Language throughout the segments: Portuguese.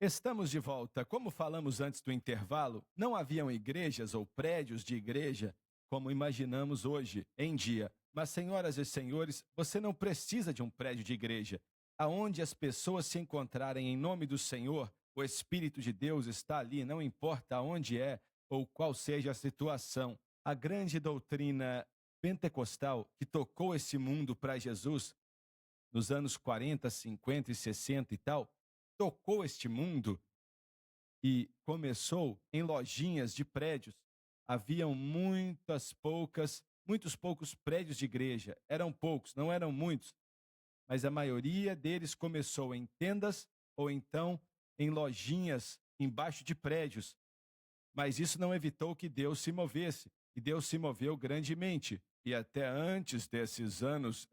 Estamos de volta. Como falamos antes do intervalo, não haviam igrejas ou prédios de igreja como imaginamos hoje em dia. Mas, senhoras e senhores, você não precisa de um prédio de igreja. Aonde as pessoas se encontrarem em nome do Senhor, o Espírito de Deus está ali, não importa onde é ou qual seja a situação. A grande doutrina pentecostal que tocou esse mundo para Jesus nos anos 40, 50 e 60 e tal, tocou este mundo e começou em lojinhas de prédios. Haviam muitos poucos prédios de igreja. Eram poucos, não eram muitos, mas a maioria deles começou em tendas ou então em lojinhas embaixo de prédios. Mas isso não evitou que Deus se movesse, e Deus se moveu grandemente. E até antes desses anos,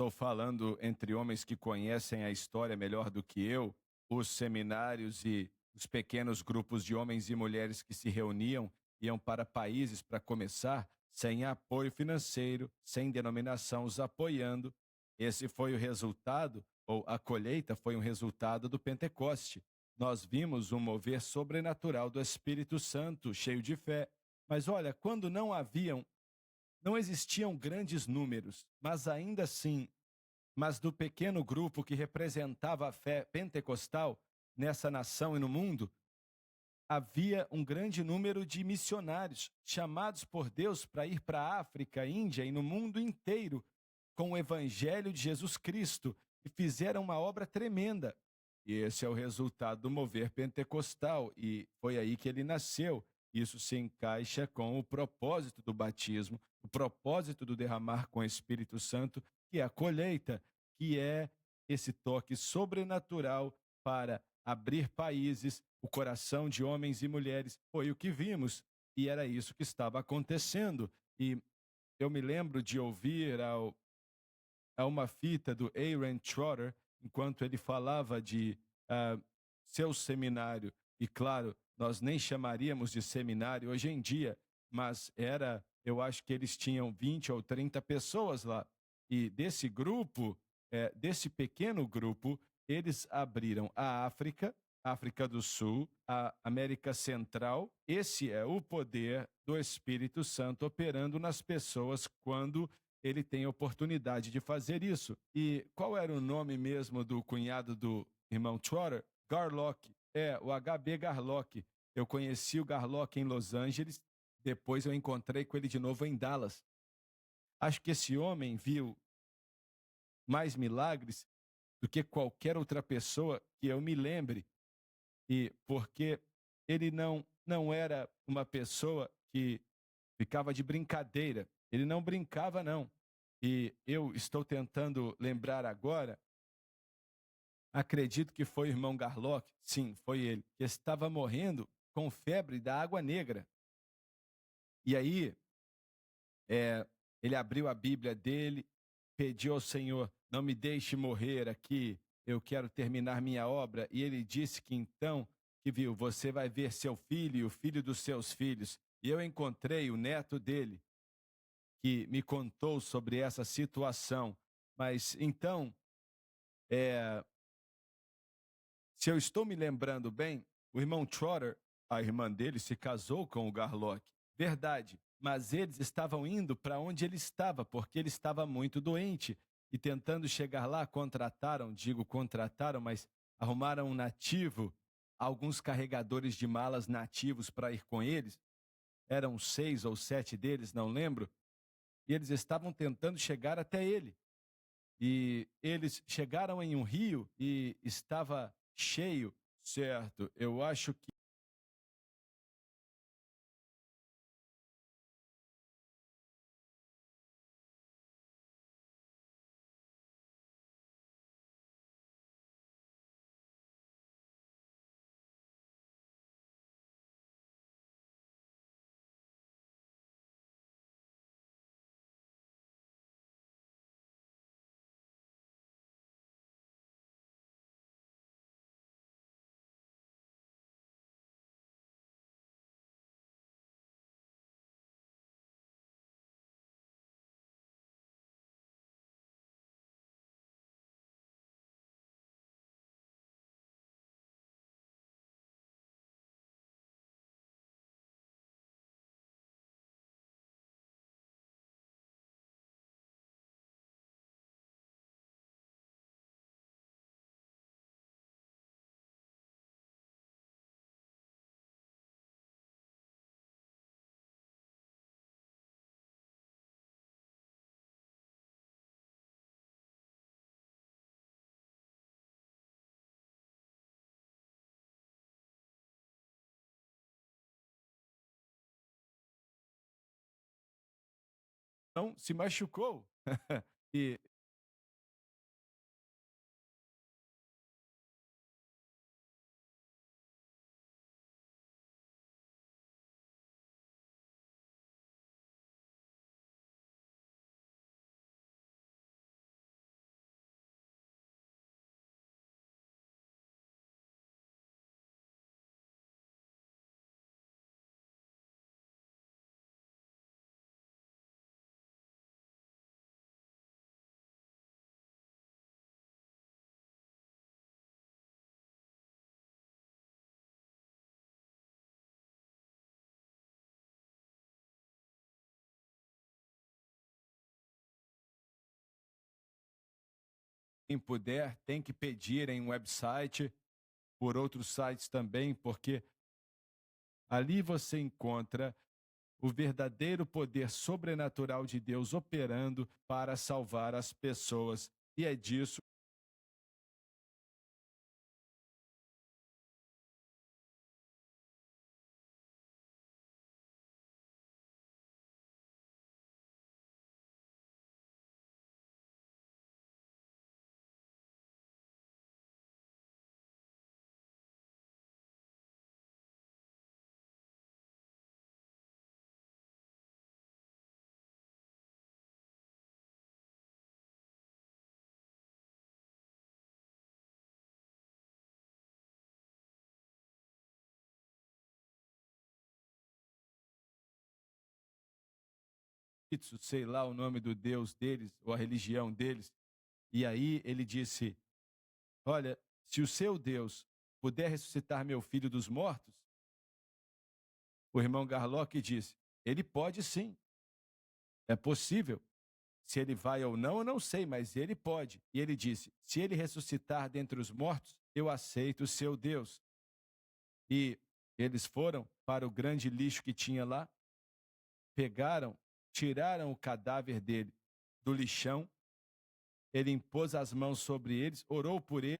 estou falando entre homens que conhecem a história melhor do que eu, os seminários e os pequenos grupos de homens e mulheres que se reuniam, iam para países para começar, sem apoio financeiro, sem denominação os apoiando. Esse foi o resultado, ou a colheita foi um resultado do Pentecoste. Nós vimos um mover sobrenatural do Espírito Santo, cheio de fé. Mas olha, quando não existiam grandes números, mas ainda assim, mas do pequeno grupo que representava a fé pentecostal nessa nação e no mundo, havia um grande número de missionários chamados por Deus para ir para a África, Índia e no mundo inteiro com o evangelho de Jesus Cristo e fizeram uma obra tremenda. E esse é o resultado do mover pentecostal e foi aí que ele nasceu. Isso se encaixa com o propósito do batismo, o propósito do derramar com o Espírito Santo, que é a colheita, que é esse toque sobrenatural para abrir países, o coração de homens e mulheres. Foi o que vimos e era isso que estava acontecendo. E eu me lembro de ouvir a uma fita do Aaron Trotter, enquanto ele falava de ah, seu seminário. E claro, nós nem chamaríamos de seminário hoje em dia, mas eu acho que eles tinham 20 ou 30 pessoas lá. E desse grupo, desse pequeno grupo, eles abriram a África, África do Sul, a América Central. Esse é o poder do Espírito Santo operando nas pessoas quando ele tem oportunidade de fazer isso. E qual era o nome mesmo do cunhado do irmão Trotter? Garlock. O HB Garlock. Eu conheci o Garlock em Los Angeles, depois eu encontrei com ele de novo em Dallas. Acho que esse homem viu mais milagres do que qualquer outra pessoa que eu me lembre. E porque ele não era uma pessoa que ficava de brincadeira. Ele não brincava, não. E eu estou tentando lembrar agora, acredito que foi o irmão Garlock, sim, foi ele, que estava morrendo com febre da água negra. E aí, é, ele abriu a Bíblia dele, pediu ao Senhor, não me deixe morrer aqui, eu quero terminar minha obra. E ele disse que então, que viu, você vai ver seu filho e o filho dos seus filhos. E eu encontrei o neto dele, que me contou sobre essa situação. Mas então, é, se eu estou me lembrando bem, o irmão Trotter, a irmã dele, se casou com o Garlock. Verdade, mas eles estavam indo para onde ele estava, porque ele estava muito doente. E tentando chegar lá, contrataram, mas arrumaram um nativo, alguns carregadores de malas nativos para ir com eles. Eram 6 ou 7 deles, não lembro. E eles estavam tentando chegar até ele. E eles chegaram em um rio e estava cheio, certo? Eu acho que não se machucou. E quem puder, tem que pedir em um website, por outros sites também, porque ali você encontra o verdadeiro poder sobrenatural de Deus operando para salvar as pessoas. E é disso sei lá o nome do Deus deles, ou a religião deles. E aí ele disse: Olha, se o seu Deus puder ressuscitar meu filho dos mortos, o irmão Garlock disse: Ele pode sim, é possível. Se ele vai ou não, eu não sei, mas ele pode. E ele disse: Se ele ressuscitar dentre os mortos, eu aceito o seu Deus. E eles foram para o grande lixo que tinha lá, pegaram, tiraram o cadáver dele do lixão. Ele impôs as mãos sobre eles, orou por eles,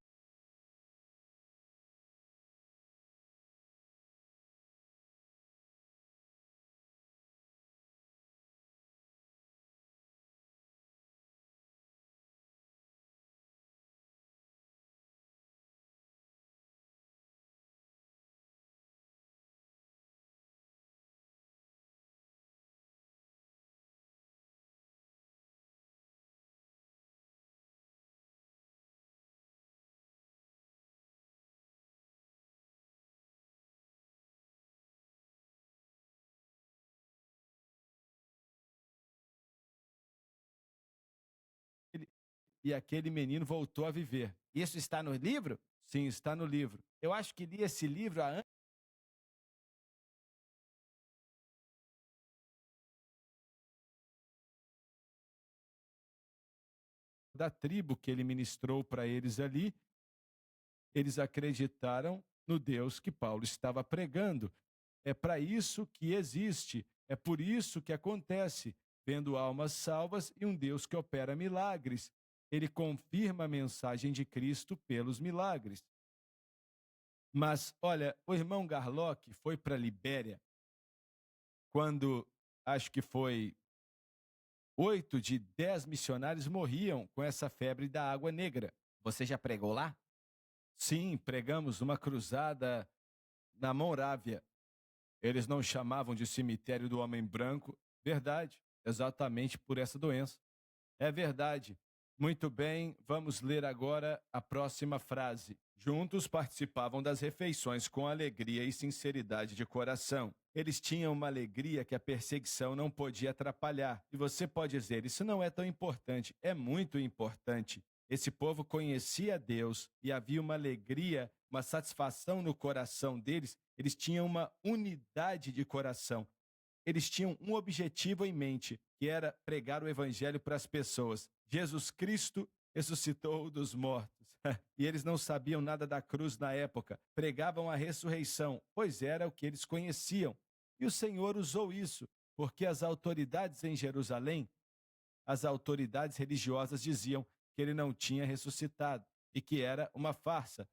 e aquele menino voltou a viver. Isso está no livro? Sim, está no livro. Eu acho que li esse livro há da tribo que ele ministrou para eles ali, eles acreditaram no Deus que Paulo estava pregando. É para isso que existe, é por isso que acontece, vendo almas salvas e um Deus que opera milagres. Ele confirma a mensagem de Cristo pelos milagres. Mas, olha, o irmão Garlock foi para a Libéria quando, acho que foi 8 de 10 missionários morriam com essa febre da água negra. Você já pregou lá? Sim, pregamos uma cruzada na Morávia. Eles não chamavam de cemitério do homem branco. Verdade, exatamente por essa doença. É verdade. Muito bem, vamos ler agora a próxima frase. Juntos participavam das refeições com alegria e sinceridade de coração. Eles tinham uma alegria que a perseguição não podia atrapalhar. E você pode dizer, isso não é tão importante. É muito importante. Esse povo conhecia Deus e havia uma alegria, uma satisfação no coração deles. Eles tinham uma unidade de coração. Eles tinham um objetivo em mente, que era pregar o evangelho para as pessoas. Jesus Cristo ressuscitou dos mortos. E eles não sabiam nada da cruz na época. Pregavam a ressurreição, pois era o que eles conheciam. E o Senhor usou isso, porque as autoridades em Jerusalém, as autoridades religiosas diziam que ele não tinha ressuscitado e que era uma farsa.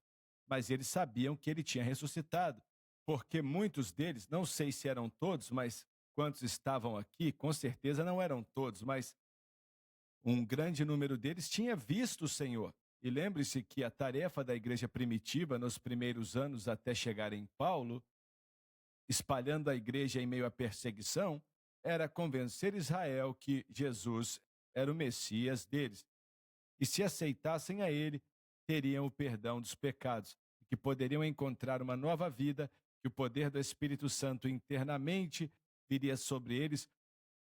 Mas eles sabiam que ele tinha ressuscitado, porque muitos deles, não sei se eram todos, mas quantos estavam aqui, com certeza não eram todos, mas um grande número deles tinha visto o Senhor. E lembre-se que a tarefa da igreja primitiva, nos primeiros anos até chegar em Paulo, espalhando a igreja em meio à perseguição, era convencer Israel que Jesus era o Messias deles. E se aceitassem a ele, teriam o perdão dos pecados, que poderiam encontrar uma nova vida, que o poder do Espírito Santo internamente viria sobre eles,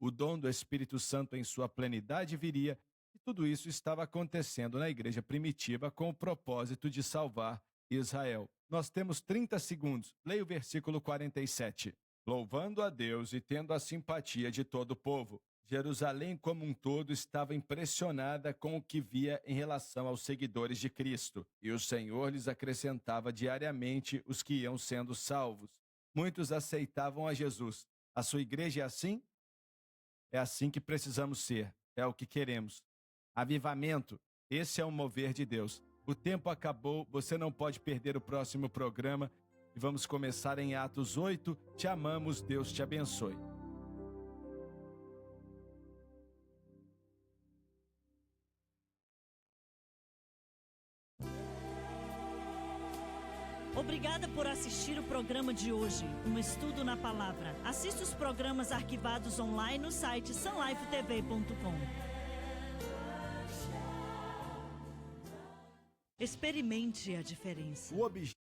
o dom do Espírito Santo em sua plenidade viria, e tudo isso estava acontecendo na igreja primitiva com o propósito de salvar Israel. Nós temos 30 segundos. Leia o versículo 47. Louvando a Deus e tendo a simpatia de todo o povo, Jerusalém como um todo estava impressionada com o que via em relação aos seguidores de Cristo, e o Senhor lhes acrescentava diariamente os que iam sendo salvos. Muitos aceitavam a Jesus. A sua igreja é assim? É assim que precisamos ser, é o que queremos. Avivamento, esse é o mover de Deus. O tempo acabou, você não pode perder o próximo programa e vamos começar em Atos 8. Te amamos, Deus te abençoe. Obrigada por assistir o programa de hoje, um estudo na palavra. Assista os programas arquivados online no site sunlifetv.com. Experimente a diferença. O objetivo